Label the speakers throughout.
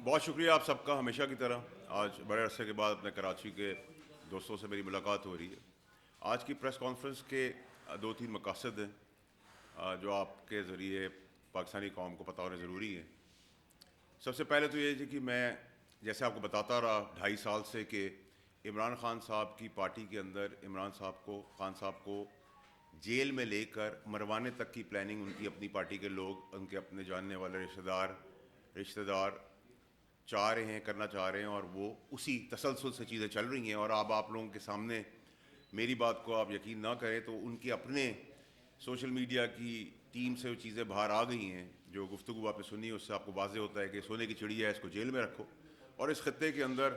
Speaker 1: بہت شکریہ آپ سب کا ہمیشہ کی طرح آج بڑے عرصے کے بعد اپنے کراچی کے دوستوں سے میری ملاقات ہو رہی ہے. آج کی پریس کانفرنس کے دو تین مقاصد ہیں جو آپ کے ذریعے پاکستانی قوم کو پتہ ہونے ضروری ہے. سب سے پہلے تو یہ ہے کہ میں جیسے آپ کو بتاتا رہا 2.5 سال سے کہ عمران خان صاحب کی پارٹی کے اندر خان صاحب کو جیل میں لے کر مروانے تک کی پلاننگ ان کی اپنی پارٹی کے لوگ ان کے اپنے جاننے والے رشتہ دار کرنا چاہ رہے ہیں, اور وہ اسی تسلسل سے چیزیں چل رہی ہیں. اور اب آپ لوگوں کے سامنے میری بات کو آپ یقین نہ کریں تو ان کے اپنے سوشل میڈیا کی ٹیم سے وہ چیزیں باہر آ گئی ہیں. جو گفتگو آپ نے سنی اس سے آپ کو واضح ہوتا ہے کہ سونے کی چڑیا ہے, اس کو جیل میں رکھو. اور اس خطے کے اندر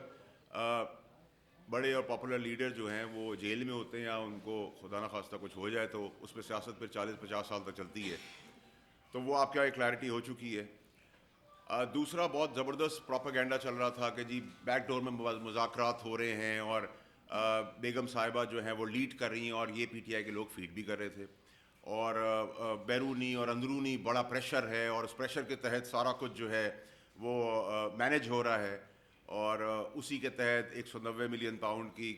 Speaker 1: بڑے اور پاپولر لیڈر جو ہیں وہ جیل میں ہوتے ہیں, یا ان کو خدا نخواستہ کچھ ہو جائے تو اس پہ سیاست پھر 40-50 سال تک چلتی ہے. تو وہ آپ کیا ایک کلیئرٹی ہو چکی ہے. دوسرا بہت زبردست پروپیگنڈا چل رہا تھا کہ جی بیک ڈور میں مذاکرات ہو رہے ہیں, اور بیگم صاحبہ جو ہیں وہ لیڈ کر رہی ہیں, اور یہ پی ٹی آئی کے لوگ فیڈ بھی کر رہے تھے. اور بیرونی اور اندرونی بڑا پریشر ہے, اور اس پریشر کے تحت سارا کچھ جو ہے وہ مینیج ہو رہا ہے. اور اسی کے تحت 190 ملین پاؤنڈ کی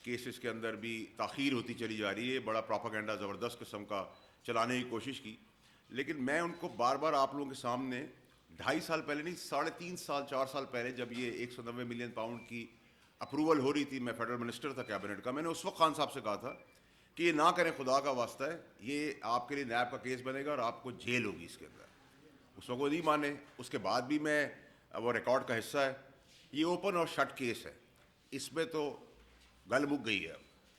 Speaker 1: کیسز کے اندر بھی تاخیر ہوتی چلی جا رہی ہے. بڑا پروپیگنڈا زبردست قسم کا چلانے کی کوشش کی. لیکن میں ان کو بار بار آپ لوگوں کے سامنے 2.5 سال پہلے نہیں, 3.5-4 سال پہلے جب یہ 190 ملین پاؤنڈ کی اپروول ہو رہی تھی, میں فیڈرل منسٹر تھا کیبنٹ کا, میں نے اس وقت خان صاحب سے کہا تھا کہ یہ نہ کریں, خدا کا واسطہ ہے, یہ آپ کے لیے نیب کا کیس بنے گا اور آپ کو جیل ہوگی اس کے اندر. اس وقت وہ نہیں مانے. اس کے بعد بھی میں وہ ریکارڈ کا حصہ ہے. یہ اوپن اور شٹ کیس ہے, اس میں تو گل مک گئی ہے.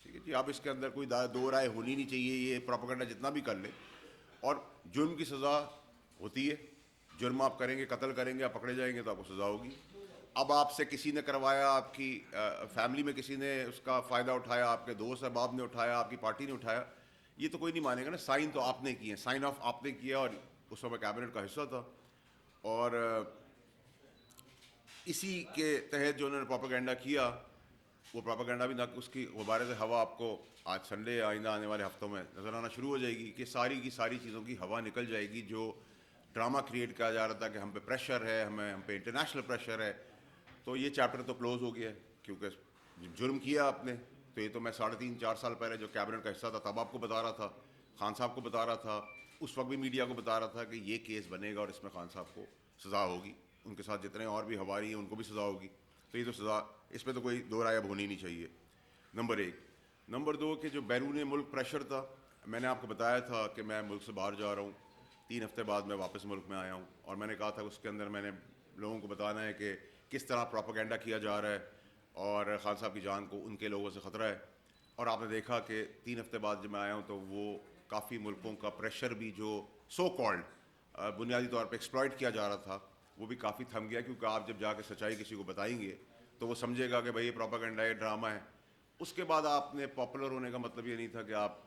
Speaker 1: ٹھیک ہے جی, آپ اس کے اندر کوئی دو رائے ہونی نہیں چاہیے. یہ پروپیگنڈا جتنا بھی کر لیں, اور جرم کی سزا ہوتی ہے. جرم آپ کریں گے, قتل کریں گے, آپ پکڑے جائیں گے تو آپ کو سزا ہوگی. اب آپ سے کسی نے کروایا, آپ کی فیملی میں کسی نے اس کا فائدہ اٹھایا, آپ کے دوست احباب نے اٹھایا, آپ کی پارٹی نے اٹھایا, یہ تو کوئی نہیں مانے گا نا. سائن تو آپ نے کیے ہیں, سائن آف آپ نے کیا, اور اس وقت کیبنٹ کا حصہ تھا. اور اسی کے تحت جو انہوں نے پروپیگنڈا کیا, وہ پروپیگنڈا بھی نہ اس کی غبارے سے ہوا آپ کو آج سنڈے آئندہ آنے والے ہفتوں میں نظر آنا شروع ہو جائے گی, کہ ساری کی ساری چیزوں کی ہوا نکل جائے گی. جو ڈرامہ کریٹ کیا جا رہا تھا کہ ہم پہ پریشر ہے, ہم پہ انٹرنیشنل پریشر ہے, تو یہ چیپٹر تو کلوز ہو گیا ہے. کیونکہ جرم کیا آپ نے, تو یہ تو میں 3.5-4 سال پہلے جو کیبنٹ کا حصہ تھا تب آپ کو بتا رہا تھا, خان صاحب کو بتا رہا تھا, اس وقت بھی میڈیا کو بتا رہا تھا کہ یہ کیس بنے گا اور اس میں خان صاحب کو سزا ہوگی. ان کے ساتھ جتنے اور بھی ہواری ہیں ان کو بھی سزا ہوگی. تو یہ تو سزا, اس پہ تو کوئی دو رائے اب ہونی نہیں چاہیے. نمبر 1. نمبر 2 کہ جو بیرون ملک پریشر تھا, میں نے آپ کو بتایا تھا کہ میں ملک سے باہر جا رہا ہوں, 3 ہفتے بعد میں واپس ملک میں آیا ہوں, اور میں نے کہا تھا اس کے اندر میں نے لوگوں کو بتانا ہے کہ کس طرح پروپیگنڈا کیا جا رہا ہے, اور خان صاحب کی جان کو ان کے لوگوں سے خطرہ ہے. اور آپ نے دیکھا کہ 3 ہفتے بعد جب میں آیا ہوں تو وہ کافی ملکوں کا پریشر بھی جو سو کالڈ بنیادی طور پہ ایکسپلائٹ کیا جا رہا تھا, وہ بھی کافی تھم گیا. کیونکہ آپ جب جا کے سچائی کسی کو بتائیں گے تو وہ سمجھے گا کہ بھائی یہ پروپیگنڈا ہے, ڈرامہ ہے. اس کے بعد آپ نے پاپولر ہونے کا مطلب یہ نہیں تھا کہ آپ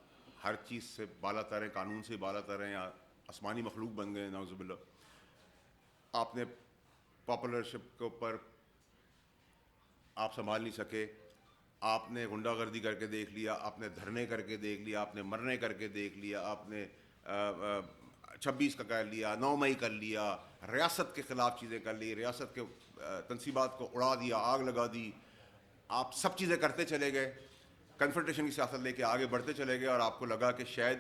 Speaker 1: ہر چیز سے بالا تریں, قانون سے بالا تریں, یا آسمانی مخلوق بن گئے نعوذ باللہ. آپ نے پاپولرشپ کے اوپر آپ سنبھال نہیں سکے. آپ نے غنڈہ گردی کر کے دیکھ لیا, آپ نے دھرنے کر کے دیکھ لیا, آپ نے مرنے کر کے دیکھ لیا, آپ نے 26 کا کر لیا, 9 مئی کر لیا, ریاست کے خلاف چیزیں کر لی, ریاست کے تنصیبات کو اڑا دیا, آگ لگا دی. آپ سب چیزیں کرتے چلے گئے, کنفرنٹیشن کی سیاست لے کے آگے بڑھتے چلے گئے, اور آپ کو لگا کہ شاید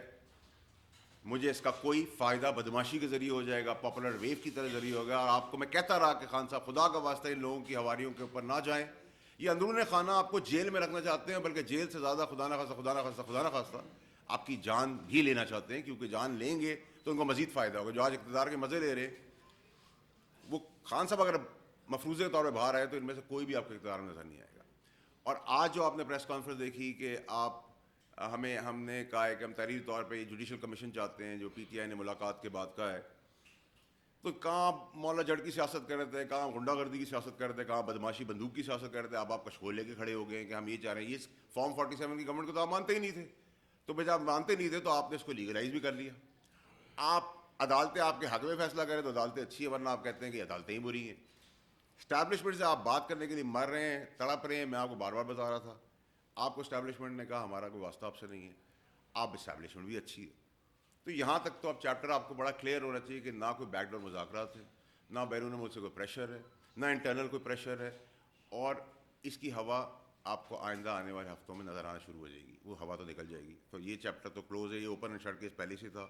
Speaker 1: مجھے اس کا کوئی فائدہ بدماشی کے ذریعے ہو جائے گا, پاپولر ویو کی طرح ذریعے ہوگا. اور آپ کو میں کہتا رہا کہ خان صاحب خدا کا واسطہ ان لوگوں کی ہواریوں کے اوپر نہ جائیں. یہ اندرون خانہ آپ کو جیل میں رکھنا چاہتے ہیں, بلکہ جیل سے زیادہ خدا نہ خواستہ آپ کی جان بھی لینا چاہتے ہیں. کیونکہ جان لیں گے تو ان کو مزید فائدہ ہوگا. جو آج اقتدار کے مزے لے رہے ہیں, وہ خان صاحب اگر مفروضے کے طور پہ باہر آئے تو ان میں سے کوئی بھی آپ کے اقتدار میں نظر نہیں آئے گا. اور آج جو آپ نے پریس کانفرنس دیکھی کہ ہم نے کہا ہے کہ ہم تحریری طور پہ جوڈیشل کمیشن چاہتے ہیں, جو پی ٹی آئی نے ملاقات کے بعد کا ہے, تو کہاں مولا جڑ کی سیاست کر رہے تھے, کہاں غنڈہ گردی کی سیاست کر رہے تھے, کہاں بدماشی بندوق کی سیاست کر رہے تھے. اب آپ کچھ لے کے کھڑے ہو گئے ہیں کہ ہم یہ چاہ رہے ہیں. یہ فارم 47 کی گورنمنٹ کو تو آپ مانتے ہی نہیں تھے. تو بھائی جب آپ مانتے نہیں تھے تو آپ نے اس کو لیگلائز بھی کر لیا. آپ عدالتیں آپ کے حق میں فیصلہ کریں تو عدالتیں اچھی ہیں, ورنہ آپ کہتے ہیں کہ عدالتیں ہی بری ہیں. اسٹیبلشمنٹ سے آپ بات کرنے کے لیے مر رہے ہیں, تڑپ رہے ہیں. میں آپ کو بار بار بتا رہا تھا, آپ کو اسٹیبلشمنٹ نے کہا ہمارا کوئی واسطہ آپ سے نہیں ہے, آپ اسٹیبلشمنٹ بھی اچھی ہے. تو یہاں تک تو اب چیپٹر آپ کو بڑا کلیئر ہونا چاہیے کہ نہ کوئی بیک ڈور مذاکرات ہیں, نہ بیرون ملک سے کوئی پریشر ہے، نہ انٹرنل کوئی پریشر ہے، اور اس کی ہوا آپ کو آئندہ آنے والے ہفتوں میں نظر آنا شروع ہو جائے گی. وہ ہوا تو نکل جائے گی. تو یہ چیپٹر تو کلوز ہے. یہ اوپن اینڈ شٹ کیس پہلے سے تھا،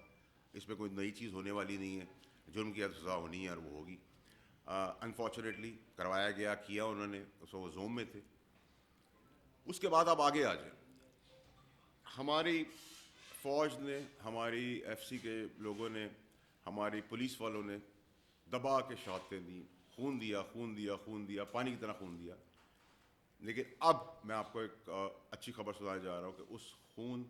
Speaker 1: اس میں کوئی نئی چیز ہونے والی نہیں ہے. جرم کی سزا ہونی ہے اور وہ ہوگی. انفارچونیٹلی کروایا گیا، کیا انہوں نے، اس وہ زوم میں تھے. اس کے بعد آپ آگے آ جائیں. ہماری فوج نے، ہماری ایف سی کے لوگوں نے، ہماری پولیس والوں نے دبا کے شہادتیں دیں، خون دیا، خون دیا، خون دیا، پانی کی طرح خون دیا. لیکن اب میں آپ کو ایک اچھی خبر سنانے جا رہا ہوں کہ اس خون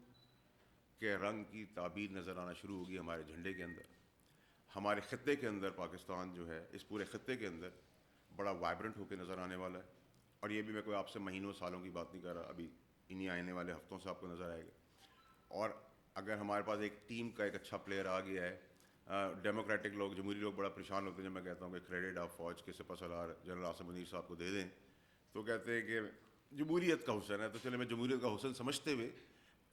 Speaker 1: کے رنگ کی تعبیر نظر آنا شروع ہوگی ہمارے جھنڈے کے اندر. ہمارے خطے کے اندر پاکستان جو ہے، اس پورے خطے کے اندر بڑا وائبرنٹ ہو کے نظر آنے والا ہے. اور یہ بھی میں کوئی آپ سے مہینوں سالوں کی بات نہیں کر رہا، ابھی انہی آنے والے ہفتوں سے آپ کو نظر آئے گا. اور اگر ہمارے پاس ایک ٹیم کا ایک اچھا پلیئر آ گیا ہے، ڈیموکریٹک لوگ، جمہوری لوگ بڑا پریشان ہوتے ہیں جب میں کہتا ہوں کہ کریڈٹ آپ فوج کے سپہ سالار جنرل عاصم منیر صاحب کو دے دیں، تو کہتے ہیں کہ جمہوریت کا حسن ہے. تو چلے میں جمہوریت کا حسن سمجھتے ہوئے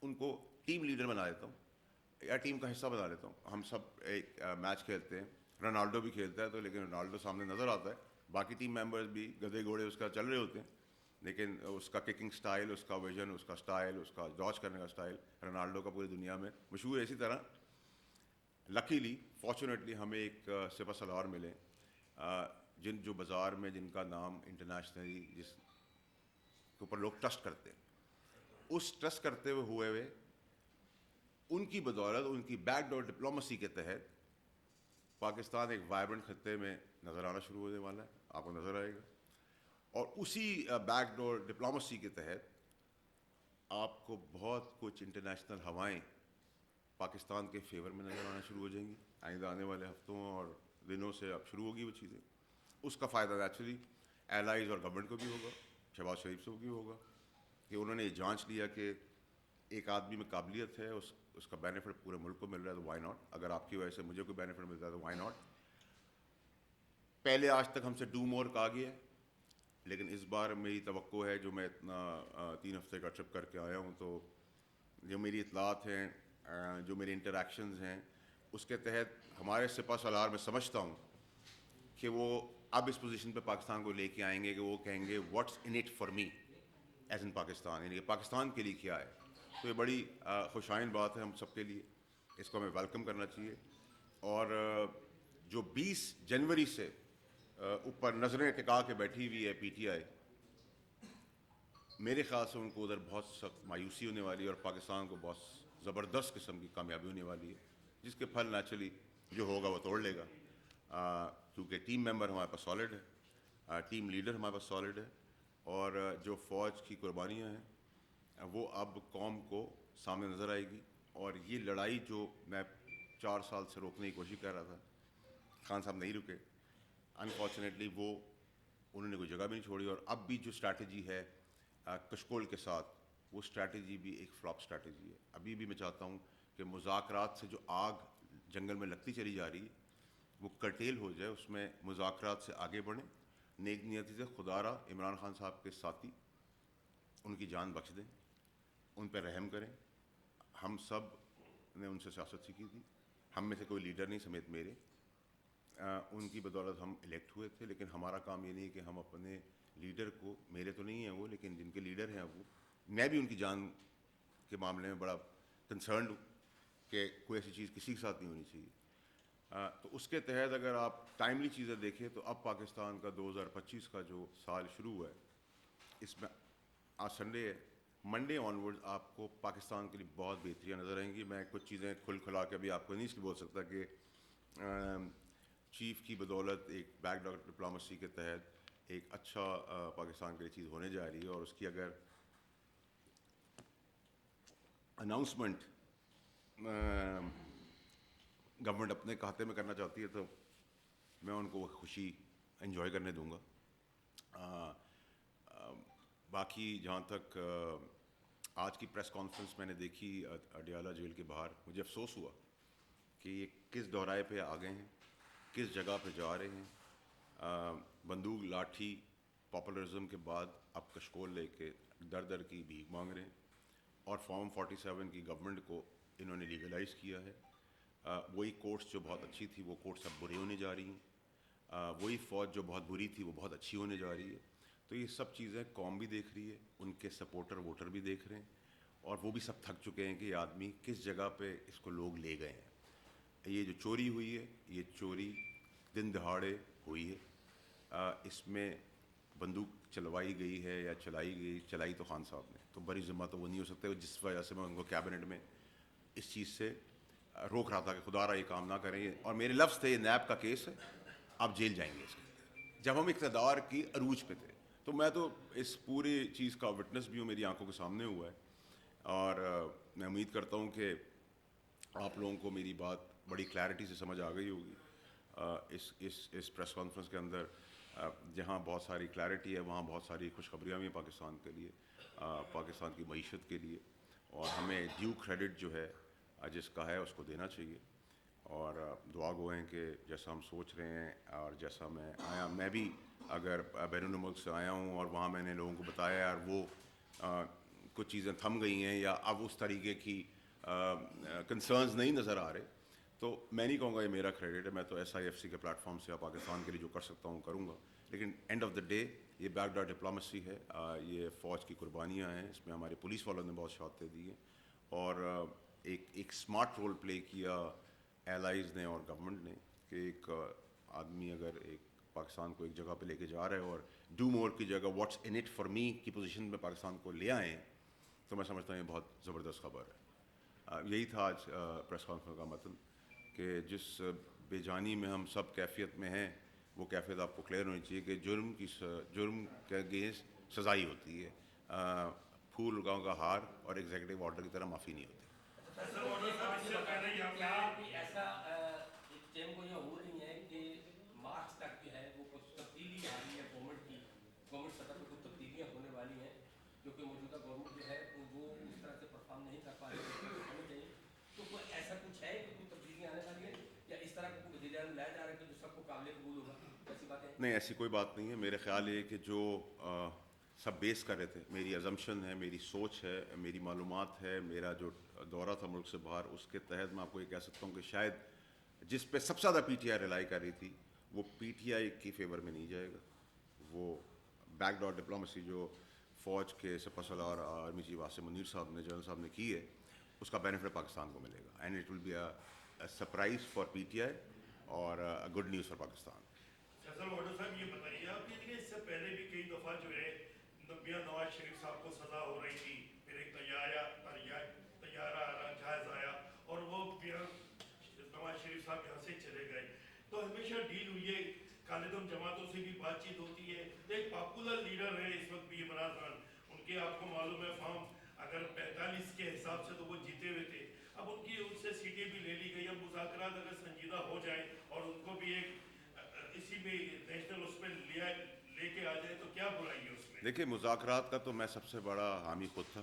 Speaker 1: ان کو ٹیم لیڈر بنا دیتا ہوں یا ٹیم کا حصہ بنا لیتا ہوں. ہم سب ایک میچ کھیلتے ہیں، رونالڈو بھی کھیلتا ہے تو، لیکن رونالڈو سامنے نظر آتا ہے، باقی ٹیم ممبرز بھی گدے گھوڑے اس کا چل رہے ہوتے ہیں، لیکن اس کا ککنگ سٹائل، اس کا ویژن، اس کا سٹائل، اس کا ڈاج کرنے کا سٹائل رونالڈو کا پوری دنیا میں مشہور ہے. اسی طرح لکیلی، فارچونیٹلی ہمیں ایک سپہ سالار ملے جو بازار میں، جن کا نام انٹرنیشنلی، جس کے اوپر لوگ ٹرسٹ کرتے ہیں. اس ٹرسٹ کرتے ہوئے ان کی بدولت، ان کی بیک ڈور ڈپلومسی کے تحت پاکستان ایک وائبرنٹ خطے میں نظر آنا شروع ہونے والا ہے. آپ کو نظر آئے گا. اور اسی بیک ڈور ڈپلومسی کے تحت آپ کو بہت کچھ انٹرنیشنل ہوائیں پاکستان کے فیور میں نظر آنا شروع ہو جائیں گی آئندہ آنے والے ہفتوں اور دنوں سے. اب شروع ہوگی وہ چیزیں. اس کا فائدہ نیچرلی ایلائز اور گورنمنٹ کو بھی ہوگا، شہباز شریف سے بھی ہوگا، کہ انہوں نے یہ جانچ لیا کہ ایک آدمی میں قابلیت ہے، اس کا بینیفٹ پورے ملک کو مل رہا ہے، تو وائی ناٹ. اگر آپ کی وجہ سے مجھے کوئی بینیفٹ ملتا ہے تو وائی ناٹ. پہلے آج تک ہم سے ڈو مور کہا گیا ہے، لیکن اس بار میری توقع ہے، جو میں اتنا 3 ہفتے کا ٹرپ کر کے آیا ہوں، تو جو میری اطلاعات ہیں، جو میری انٹریکشنز ہیں، اس کے تحت ہمارے سپہ سالار میں سمجھتا ہوں کہ وہ اب اس پوزیشن پہ پاکستان کو لے کے آئیں گے کہ وہ کہیں گے what's in it for me as in Pakistan, یعنی کہ پاکستان کے لیے کیا ہے. تو یہ بڑی خوشائن بات ہے ہم سب کے لیے. اس کو ہمیں ویلکم کرنا چاہیے. اور جو 20 جنوری سے اوپر نظریں ٹکا کے بیٹھی ہوئی ہے پی ٹی آئی، میرے خیال سے ان کو ادھر بہت سخت مایوسی ہونے والی ہے اور پاکستان کو بہت زبردست قسم کی کامیابی ہونے والی ہے، جس کے پھل نیچرلی جو ہوگا وہ توڑ لے گا. کیونکہ ٹیم ممبر ہمارے پاس سالڈ ہے، ٹیم لیڈر ہمارے پاس سالڈ ہے، اور جو فوج کی قربانیاں ہیں وہ اب قوم کو سامنے نظر آئے گی. اور یہ لڑائی جو میں 4 سال سے روکنے کی کوشش کر رہا تھا، خان صاحب نہیں رکے. انفارچونیٹلی وہ انہوں نے کوئی جگہ بھی نہیں چھوڑی. اور اب بھی جو اسٹریٹجی ہے کشکول کے ساتھ، وہ اسٹریٹجی بھی ایک فلاپ اسٹریٹجی ہے. ابھی بھی میں چاہتا ہوں کہ مذاکرات سے جو آگ جنگل میں لگتی چلی جا رہی ہے وہ کرٹیل ہو جائے، اس میں مذاکرات سے آگے بڑھیں نیک نیتی سے. خدا را عمران خان صاحب کے ساتھی، ان کی جان بخش دیں، ان پہ رحم کریں. ہم سب نے ان سے سیاست سیکھی تھی، ہم میں سے کوئی لیڈر نہیں سمیت میرے، ان کی بدولت ہم الیکٹ ہوئے تھے. لیکن ہمارا کام یہ نہیں کہ ہم اپنے لیڈر کو، میرے تو نہیں ہیں وہ، لیکن جن کے لیڈر ہیں وہ، میں بھی ان کی جان کے معاملے میں بڑا کنسرنڈ ہوں کہ کوئی ایسی چیز کسی کے ساتھ نہیں ہونی چاہیے. تو اس کے تحت اگر آپ ٹائملی چیزیں دیکھیں تو اب پاکستان کا 2025 کا جو سال شروع ہوا ہے، اس میں آج سنڈے ہے، منڈے آنورڈ آپ کو پاکستان کے لیے بہت بہتریاں نظر آئیں گی. میں کچھ چیزیں کھلا کے ابھی آپ کو نہیں اس لیے بول سکتا کہ چیف کی بدولت ایک بیک ڈور ڈپلومسی کے تحت ایک اچھا پاکستان کے لیے چیز ہونے جا رہی ہے. اور اس کی اگر اناؤنسمنٹ گورنمنٹ اپنے کھاتے میں کرنا چاہتی ہے تو میں ان کو وہ خوشی انجوائے کرنے دوں گا. باقی جہاں تک آج کی پریس کانفرنس میں نے دیکھی اڈیالہ جیل کے باہر، مجھے افسوس ہوا کہ یہ کس دورائے پہ آ گئے ہیں، کس جگہ پہ جا رہے ہیں. بندوق لاٹھی پاپولرزم کے بعد اب کشکول لے کے در در کی بھیک مانگ رہے ہیں. اور فارم 47 کی گورنمنٹ کو انہوں نے لیگلائز کیا ہے. وہی کورٹس جو بہت اچھی تھی وہ کورٹس اب برے ہونے جا رہی ہیں. وہی فوج جو بہت بری تھی وہ بہت اچھی ہونے جا رہی ہے. تو یہ سب چیزیں قوم بھی دیکھ رہی ہے, ان کے سپورٹر ووٹر بھی دیکھ رہے ہیں, اور وہ بھی سب تھک چکے ہیں کہ یہ آدمی کس جگہ پہ اس کو لوگ لے گئے ہیں. یہ جو چوری ہوئی ہے, یہ چوری دن دہاڑے ہوئی ہے. اس میں بندوق چلوائی گئی ہے یا چلائی تو خان صاحب نے, تو بڑی ذمہ تو وہ نہیں ہو سکتے, جس وجہ سے میں ان کو کیبنٹ میں اس چیز سے روک رہا تھا کہ خدا را یہ کام نہ کریں. اور میرے لفظ تھے یہ نیب کا کیس ہے, آپ جیل جائیں گے اس کے. جب ہم اقتدار کی عروج پہ تھے, تو میں تو اس پوری چیز کا وٹنس بھی ہوں, میری آنکھوں کے سامنے ہوا ہے. اور میں امید کرتا ہوں کہ آپ لوگوں کو میری بات بڑی کلیئرٹی سے سمجھ آ گئی ہوگی. اس پریس کانفرنس کے اندر جہاں بہت ساری کلیئرٹی ہے, وہاں بہت ساری خوشخبریاں بھی ہیں پاکستان کے لیے, پاکستان کی معیشت کے لیے, اور ہمیں ڈیو کریڈٹ جو ہے جس کا ہے اس کو دینا چاہیے. اور دعا گو ہیں کہ جیسا ہم سوچ رہے ہیں اور جیسا میں آیا, میں بھی اگر بیرون ملک سے آیا ہوں اور وہاں میں نے لوگوں کو بتایا یار وہ کچھ چیزیں تھم گئی ہیں یا اب اس طریقے کی کنسرنز نہیں نظر آ رہے, تو میں نہیں کہوں گا یہ میرا کریڈٹ ہے. میں تو SIFC کے پلیٹ فارم سے پاکستان کے لیے جو کر سکتا ہوں کروں گا, لیکن اینڈ آف دا ڈے یہ بیک ڈور ڈپلومیسی ہے. یہ فوج کی قربانیاں ہیں, اس میں ہمارے پولیس والوں نے بہت شہادتیں دی ہیں, اور ایک اسمارٹ رول پلے کیا ایلائز نے اور گورنمنٹ نے, کہ ایک آدمی اگر ایک پاکستان کو ایک جگہ پہ لے کے جا رہا ہے اور ڈو مور کی جگہ واٹس ان اٹ فار می کی پوزیشن میں پاکستان کو لے آئیں, تو میں سمجھتا ہوں یہ بہت زبردست خبر ہے. یہی تھا آج پریس کانفرنس کا متن, کہ جس بے جانی میں ہم سب کیفیت میں ہیں, وہ کیفیت آپ کو کلیئر ہونی چاہیے کہ جرم کے اگینسٹ سزائی ہوتی ہے. پھول گاؤں کا ہار اور ایگزیکٹو آرڈر کی طرح معافی نہیں ہوتی.
Speaker 2: گورنمنٹ سطح پہ کچھ تبدیلیاں ہونے والی ہیں, کیونکہ موجودہ گورنمنٹ جو ہے وہ اس طرح سے پرفارم نہیں کر پا رہی ہونے چاہیے. تو کوئی ایسا کچھ ہے کہ کوئی تبدیلیاں آنے والی ہیں, یا اس طرح کو وزیر اعظم لایا جا رہا ہے کہ جو سب کو قابل قبول ہوگا, ایسی بات ہے؟
Speaker 1: نہیں, ایسی کوئی بات نہیں ہے. میرے خیال یہ کہ جو سب بیس کر رہے تھے, میری ازمپشن ہے, میری سوچ ہے, میری معلومات ہے, میرا جو دورہ تھا ملک سے باہر, اس کے تحت میں آپ کو یہ کہہ سکتا ہوں کہ شاید جس پہ سب سے زیادہ PTI ریلائی کر رہی تھی, وہ PTI کی فیور میں نہیں جائے گا. وہ بیک ڈور ڈپلومیسی جو فوج کے سپہ سالار آرمی چیف عاصم منیر صاحب نے, جنرل صاحب نے کی ہے, اس کا بینیفٹ پاکستان کو ملے گا. And it will be a surprise for PTI اور گڈ نیوز فار پاکستان.
Speaker 3: وڈو صاحب یہ بتائیے آپ کہ اس سے پہلے بھی کئی دفعہ جو ہے میاں نواز شریف صاحب کو سزا ہو رہی تھی, پھر ایک طیارہ جہاز آیا اور وہ میاں نواز شریف صاحب یہاں سے چلے گئے, تو ہمیشہ ڈیل ہوئی ہے. خالدم جماعتوں سے بھی بات چیت ہوتی ہے. ایک پاپولر لیڈر ہے اس وقت بھی عمران خان, ان کے آپ کو معلوم ہے فارم اگر 45 کے حساب سے تو وہ جیتے ہوئے تھے. اب ان سے سیٹیں بھی لے لی گئی. اب مذاکرات اگر سنجیدہ ہو جائیں اور ان کو بھی ایک اسی میں نیشنل اس میں لے کے آ جائے, تو کیا برائی ہے اس میں؟
Speaker 1: دیکھیے, مذاکرات کا تو میں سب سے بڑا حامی خود تھا.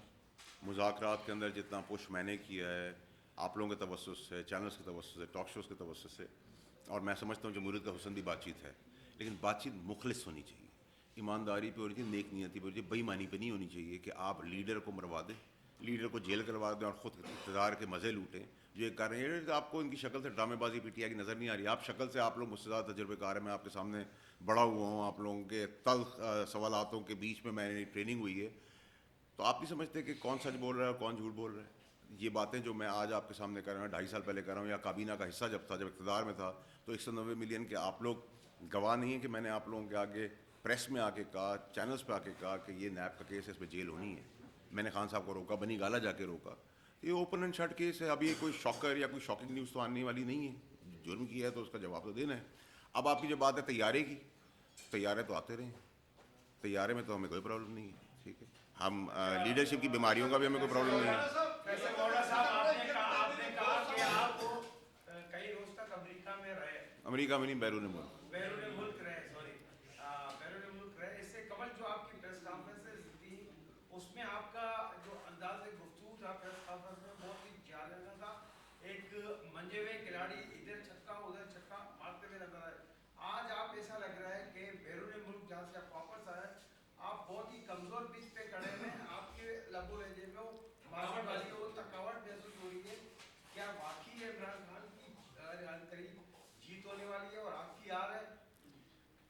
Speaker 1: مذاکرات کے اندر جتنا پش میں نے کیا ہے آپ لوگوں کے توسط سے, چینلز کے توسط سے, ٹاک شوز کے توسط سے, اور میں سمجھتا ہوں جمہوریت کا حسن بھی بات چیت ہے, لیکن بات چیت مخلص ہونی چاہیے, ایمانداری پہ ہونی چاہیے, نیک نیتی پہ ہونی چاہیے, بے ایمانی پہ نہیں ہونی چاہیے کہ آپ لیڈر کو مروا دیں, لیڈر کو جیل کروا دیں اور خود اقتدار کے مزے لوٹیں. جو یہ کر رہے ہیں, آپ کو ان کی شکل سے ڈرامے بازی PTI کی نظر نہیں آ رہی. آپ شکل سے آپ لوگ مجھ سے زیادہ تجربہ کار ہیں, میں آپ کے سامنے بڑا ہوا ہوں, آپ لوگوں کے تلخ سوالاتوں کے بیچ میں میری ٹریننگ ہوئی ہے, تو آپ نہیں سمجھتے کہ کون سچ بول رہا ہے اور کون جھوٹ بول رہا ہے. یہ باتیں جو میں آج آپ کے سامنے کر رہا ہوں, 2.5 سال پہلے کر رہا ہوں, یا کابینہ کا حصہ جب تھا, جب اقتدار میں تھا, تو 190 ملین کے آپ لوگ گواہ نہیں ہیں کہ میں نے آپ لوگوں کے آگے پریس میں آ کے کہا, چینلز پہ آ کے کہا کہ یہ نیب کا کیس ہے, اس پہ جیل ہونی ہے. میں نے خان صاحب کو روکا, بنی گالا جا کے روکا. یہ اوپن اینڈ شٹ کیس ہے. اب یہ کوئی شاکر یا کوئی شاکنگ نیوز تو آنے والی نہیں ہے. جرم کیا ہے تو اس کا جواب تو دینا ہے. اب آپ کی جو بات ہے طیارے کی, طیارے تو آتے رہے ہیں, طیارے میں تو ہمیں کوئی پرابلم نہیں ہے. ٹھیک ہے, ہم لیڈرشپ کی بیماریوں کا بھی ہمیں کوئی پرابلم نہیں ہے. امریکہ میں نہیں, بیرون ملک.
Speaker 4: اس میں آپ کا جو انداز گفتگو تھا پریس کانفرنس میں بہت ہی جالب تھا. ایک منجے ہوئے کھلاڑی ادھر چھکا ادھر چھکا مارتے ہوئے نظر آئے. آج آپ ایسا لگ رہا ہے کہ بیرون ملک جہاں سے آپ واپس آئے, آپ بہت ہی کمزور پچ پہ کھڑے ہیں. آپ کے لبو لہجے میں ماسک والی وہ تھکاوٹ محسوس ہو رہی ہے. کیا واقعی عمران خان کی قریب جیت ہونے والی ہے اور آپ کی یاد ہے؟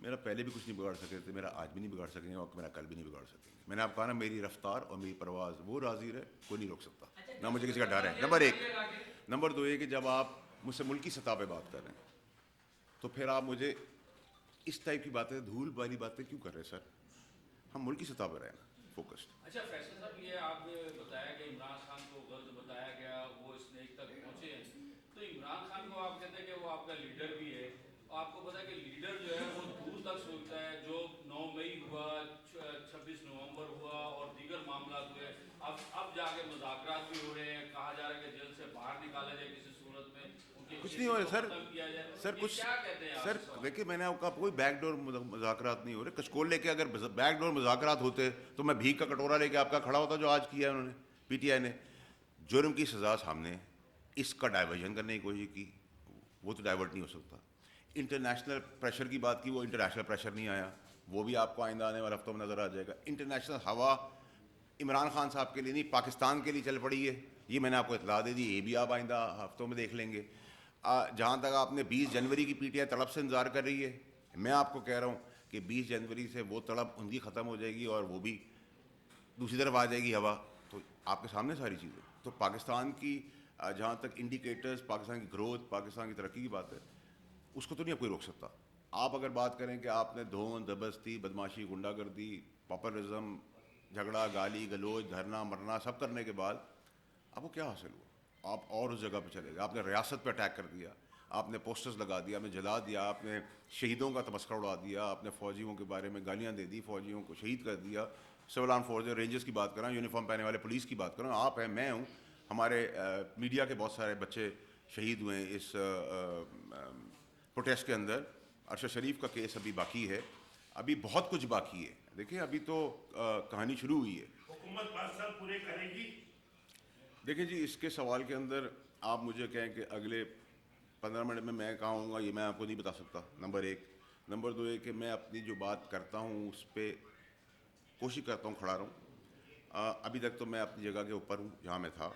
Speaker 1: میرا پہلے بھی کچھ نہیں بگاڑ سکے تھے, میرا آج بھی نہیں بگاڑ سکیں گے, اور میرا کل بھی نہیں بگاڑ سکیں گے. میں نے آپ کہا نا, میری رفتار اور میری پرواز وہ راضی رہے, کوئی نہیں روک سکتا, نہ مجھے کسی کا ڈر ہے. نمبر 1. نمبر 2 یہ کہ جب آپ مجھ سے ملکی سطح پہ بات کر رہے ہیں تو پھر آپ مجھے اس ٹائپ کی باتیں, دھول والی باتیں کیوں کر رہے ہیں سر؟ ہم ملکی سطح پہ رہیں نا, فوکسڈ.
Speaker 5: اچھا فیصل صاحب, یہ آپ نے بتایا کہ عمران خان کو غلط بتایا گیا, وہ اس نیک تک پہنچے ہیں, تو عمران خان کو آپ کہتے ہیں کہ وہ آپ کا لیڈر بھی ہے, آپ کو پتا ہے کہ لیڈر جو ہے وہ دور تک سوچتا ہے. جو 9 مئی ہوا, 26 نومبر ہوا اور دیگر معاملات ہوئے, اب جا کے مذاکرات بھی ہو رہے ہیں, کہا جا رہا ہے کہ جیل سے باہر نکالا جائے کسی صورت میں, ان کے
Speaker 1: کچھ نہیں ہو رہا سر. سر
Speaker 5: یہ
Speaker 1: کچھ
Speaker 5: کیا کہتے ہیں
Speaker 1: سر
Speaker 5: آپ؟
Speaker 1: دیکھیے, میں نے آپ کا کوئی بیک ڈور مذاکرات نہیں ہو رہے. کچکول لے کے اگر بیک ڈور مذاکرات ہوتے تو میں بھیک کا کٹورا لے کے آپ کا کھڑا ہوتا, جو آج کیا ہے انہوں نے, پی ٹی آئی نے. جرم کی سزا سامنے, اس کا ڈائیورژن کرنے کی کوشش کی, وہ تو ڈائیورٹ نہیں ہو سکتا. انٹرنیشنل پریشر کی بات کی, وہ انٹرنیشنل پریشر نہیں آیا, وہ بھی آپ کو آئندہ آنے والے ہفتوں میں نظر آ جائے گا. انٹرنیشنل ہوا عمران خان صاحب کے لیے نہیں, پاکستان کے لیے چل پڑی ہے, یہ میں نے آپ کو اطلاع دے دی. یہ بھی آپ آئندہ ہفتوں میں دیکھ لیں گے. جہاں تک آپ نے 20 جنوری کی پی ٹی آئی تڑپ سے انتظار کر رہی ہے, میں آپ کو کہہ رہا ہوں کہ 20 جنوری سے وہ تڑپ ان کی ختم ہو جائے گی, اور وہ بھی دوسری طرف آ جائے گی ہوا. تو آپ کے سامنے ساری چیزیں. تو پاکستان کی جہاں تک انڈیکیٹرز, پاکستان کی گروتھ, پاکستان کی ترقی کی بات ہے, اس کو تو نہیں اب کوئی روک سکتا. آپ اگر بات کریں کہ آپ نے دھون دبستی, بدماشی, غنڈہ گردی, پاپولزم, جھگڑا, گالی گلوچ, دھرنا مرنا سب کرنے کے بعد آپ کو کیا حاصل ہوا؟ آپ اور اس جگہ پہ چلے گئے. آپ نے ریاست پہ اٹیک کر دیا, آپ نے پوسٹرز لگا دیا, آپ نے جلا دیا, آپ نے شہیدوں کا تمسخر اڑا دیا, آپ نے فوجیوں کے بارے میں گالیاں دے دی, فوجیوں کو شہید کر دیا. سول آرم فورس, رینجرز کی بات کریں, یونیفارم پہنے والے پولیس کی بات کریں, آپ ہیں, میں ہوں, ہمارے میڈیا کے بہت سارے بچے شہید ہوئے ہیں اس پروٹیسٹ کے اندر. ارشد شریف کا کیس ابھی باقی ہے, ابھی بہت کچھ باقی ہے. دیکھیں ابھی تو کہانی شروع ہوئی ہے.
Speaker 3: حکومت 5 سال پورے کرے گی.
Speaker 1: دیکھیں جی, اس کے سوال کے اندر آپ مجھے کہیں کہ اگلے 15 منٹ میں کہاں ہوں گا, یہ میں آپ کو نہیں بتا سکتا. نمبر 1. نمبر 2 یہ کہ میں اپنی جو بات کرتا ہوں اس پہ کوشش کرتا ہوں کھڑا رہوں. ابھی تک تو میں اپنی جگہ کے اوپر ہوں جہاں میں تھا,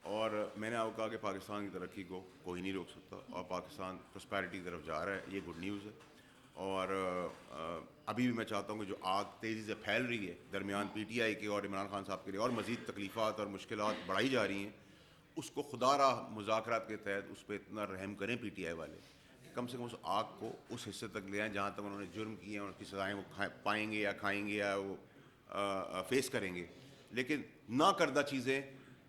Speaker 1: اور میں نے آپ کو کہا کہ پاکستان کی ترقی کو کوئی نہیں روک سکتا, اور پاکستان پراسپیرٹی کی طرف جا رہا ہے, یہ گڈ نیوز ہے. اور ابھی بھی میں چاہتا ہوں کہ جو آگ تیزی سے پھیل رہی ہے درمیان پی ٹی آئی کے اور عمران خان صاحب کے لیے, اور مزید تکلیفات اور مشکلات بڑھائی جا رہی ہیں, اس کو خدا را مذاکرات کے تحت اس پہ اتنا رحم کریں پی ٹی آئی والے, کم سے کم اس آگ کو اس حصے تک لے آئیں جہاں تک انہوں نے جرم کیے ہیں, ان کی سزائیں وہ پائیں گے یا کھائیں گے یا وہ فیس کریں گے. لیکن نہ کردہ چیزیں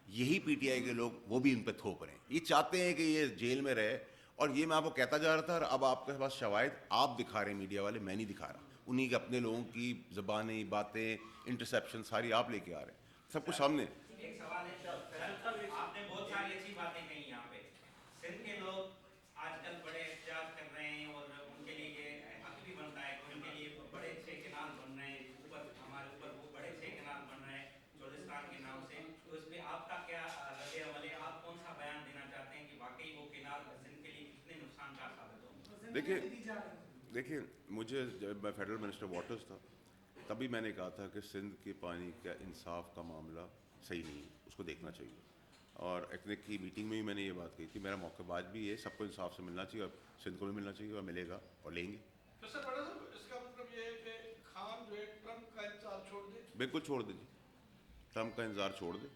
Speaker 1: یہی پی ٹی آئی کے لوگ وہ بھی ان پہ تھوپ رہے ہیں. یہ چاہتے ہیں کہ یہ جیل میں رہے, اور یہ میں آپ کو کہتا جا رہا تھا, اور اب آپ کے پاس شواہد آپ دکھا رہے ہیں میڈیا والے, میں نہیں دکھا رہا. انہیں کے اپنے لوگوں کی زبانیں, باتیں, انٹرسیپشن ساری آپ لے کے آ رہے ہیں, سب کچھ سامنے.
Speaker 6: ایک سوال ہے, آپ نے بہت ساری اچھی باتیں کہی یہاں پہ. سندھ کے لوگ آج کل بڑے احتجاج کر رہے ہیں, اور ان کے لیے یہ حق بھی بنتا ہے کہ ان کے لیے بڑے اچھے کینال بن رہے ہیں, اوپر ہمارے اوپر وہ بڑے اچھے کینال بن رہے ہیں چولستان کے نام سے. تو اس پہ آپ کا کیا رد عمل ہے؟ آپ کون سا بیان دینا چاہتے ہیں کہ واقعی وہ کینال سندھ کے لیے کتنے نقصان کا ثابت ہوں؟
Speaker 1: دیکھیں مجھے جب میں فیڈرل منسٹر واٹرز تھا تبھی میں نے کہا تھا کہ سندھ کے پانی کا انصاف کا معاملہ صحیح نہیں ہے, اس کو دیکھنا چاہیے. اور ایکنک کی میٹنگ میں بھی میں نے یہ بات کہی تھی. میرا موقع آج بھی ہے, سب کو انصاف سے ملنا چاہیے, اور سندھ کو بھی ملنا چاہیے, اور ملے گا اور لیں گے.
Speaker 7: تو سر بڑا صاحب, اس کا مطلب یہ ہے کہ خان جو ہے ٹرمپ کا انتظار چھوڑ دے.
Speaker 1: بالکل چھوڑ دیں جی, ٹرمپ کا انتظار چھوڑ دیں.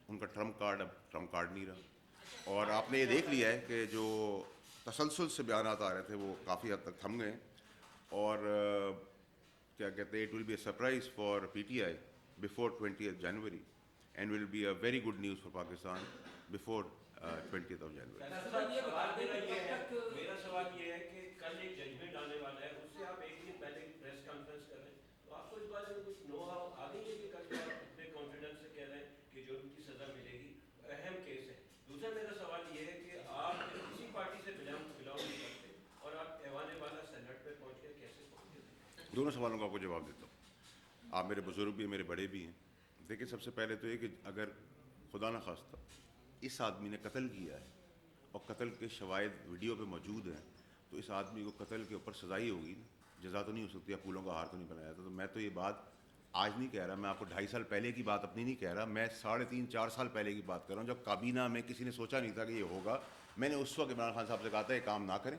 Speaker 1: ان کا ٹرمپ کارڈ اب ٹرمپ کارڈ نہیں رہا. اور آپ نے یہ دیکھ لیا ہے کہ جو تسلسل سے بیانات آ رہے تھے وہ کافی حد تک تھم گئے. اور کیا کہتے ہیں, it will be a surprise for P T I before 20th January, and will be a very good news for Pakistan before 20th of January.
Speaker 2: میرا سوال یہ ہے کہ کل ایک ججمنٹ آنے والا ہے, اس سے آپ ایک دن پہلے پریس کانفرنس کر رہے ہیں, تو آپ کو اس بارے میں کچھ نو ہاؤ آ گئی ہے کہ کل آپ اپنے کانفیڈنس سے کہہ رہے ہیں کہ جو ان کی سزا ملے گی؟ اہم کیس ہے. دوسرا میرا سوال یہ ہے کہ آپ کسی پارٹی سے بلانگ نہیں کرتے, اور آپ ایوان بالا سینٹ پہ پہنچ کے کیسے پہنچے؟
Speaker 1: دونوں سوالوں کا آپ کو جواب دیتا ہوں. آپ میرے بزرگ بھی ہیں, میرے بڑے بھی ہیں. دیکھیں سب سے پہلے تو یہ کہ اگر خدا نہ خواستہ اس آدمی نے قتل کیا ہے اور قتل کے شواہد ویڈیو پہ موجود ہیں, تو اس آدمی کو قتل کے اوپر سزا ہی ہوگی, جزا تو نہیں ہو سکتی. پھولوں کا ہار تو نہیں بنایا تھا. تو میں تو یہ بات آج نہیں کہہ رہا, میں آپ کو 2.5 سال پہلے کی بات اپنی نہیں کہہ رہا, میں 3.5-4 سال پہلے کی بات کر رہا ہوں, جب کابینہ میں کسی نے سوچا نہیں تھا کہ یہ ہوگا. میں نے اس وقت عمران خان صاحب سے کہا تھا یہ کام نہ کریں,